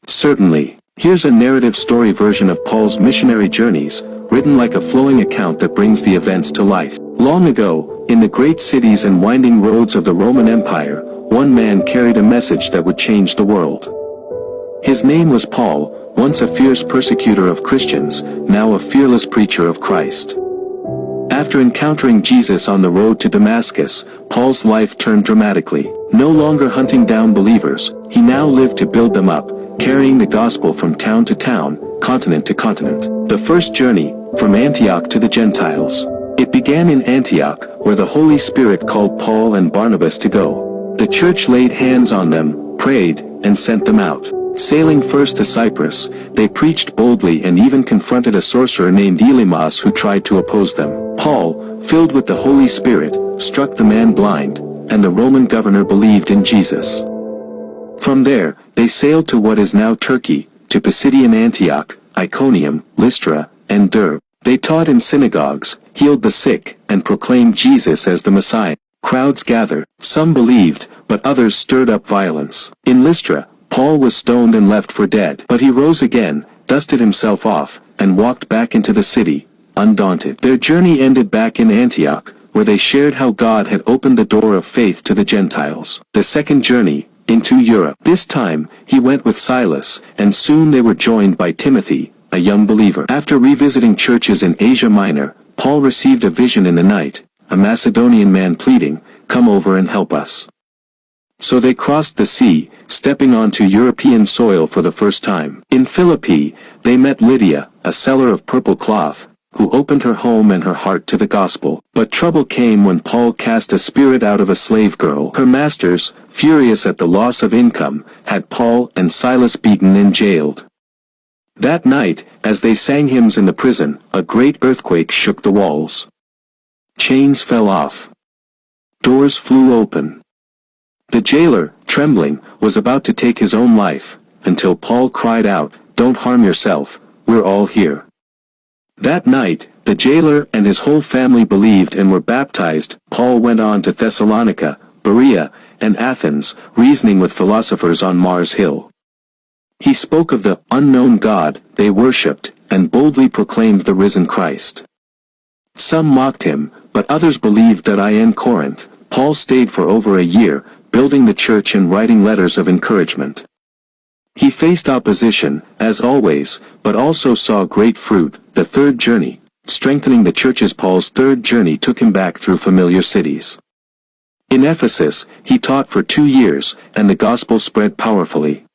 Certainly. Here's a narrative story version of Paul's missionary journeys, written like a flowing account that brings the events to life. Long ago, in the great cities and winding roads of the Roman Empire, one man carried a message that would change the world. His name was Paul, once a fierce persecutor of Christians, now a fearless preacher of Christ. After encountering Jesus on the road to Damascus, Paul's life turned dramatically. No longer hunting down believers, he now lived to build them up, carrying the gospel from town to town, continent to continent. The first journey, from Antioch to the Gentiles. It began in Antioch, where the Holy Spirit called Paul and Barnabas to go. The church laid hands on them, prayed, and sent them out. Sailing first to Cyprus, they preached boldly and even confronted a sorcerer named Elymas who tried to oppose them. Paul, filled with the Holy Spirit, struck the man blind, and the Roman governor believed in Jesus. From there, they sailed to what is now Turkey, to Pisidian Antioch, Iconium, Lystra, and Derbe. They taught in synagogues, healed the sick, and proclaimed Jesus as the Messiah. Crowds gathered. Some believed, but others stirred up violence. In Lystra, Paul was stoned and left for dead. But he rose again, dusted himself off, and walked back into the city, undaunted. Their journey ended back in Antioch, where they shared how God had opened the door of faith to the Gentiles. The second journey, into Europe. This time, he went with Silas, and soon they were joined by Timothy, a young believer. After revisiting churches in Asia Minor, Paul received a vision in the night, a Macedonian man pleading, "Come over and help us." So they crossed the sea, stepping onto European soil for the first time. In Philippi, they met Lydia, a seller of purple cloth, who opened her home and her heart to the gospel. But trouble came when Paul cast a spirit out of a slave girl. Her masters, furious at the loss of income, had Paul and Silas beaten and jailed. That night, as they sang hymns in the prison, a great earthquake shook the walls. Chains fell off. Doors flew open. The jailer, trembling, was about to take his own life, until Paul cried out, "Don't harm yourself, we're all here." That night, the jailer and his whole family believed and were baptized. Paul went on to Thessalonica, Berea, and Athens, reasoning with philosophers on Mars Hill. He spoke of the unknown God they worshipped, and boldly proclaimed the risen Christ. Some mocked him, but others believed that in Corinth, Paul stayed for over a year, building the church and writing letters of encouragement. He faced opposition, as always, but also saw great fruit. The third journey, strengthening the churches. Paul's third journey took him back through familiar cities. In Ephesus, he taught for 2 years, and the gospel spread powerfully.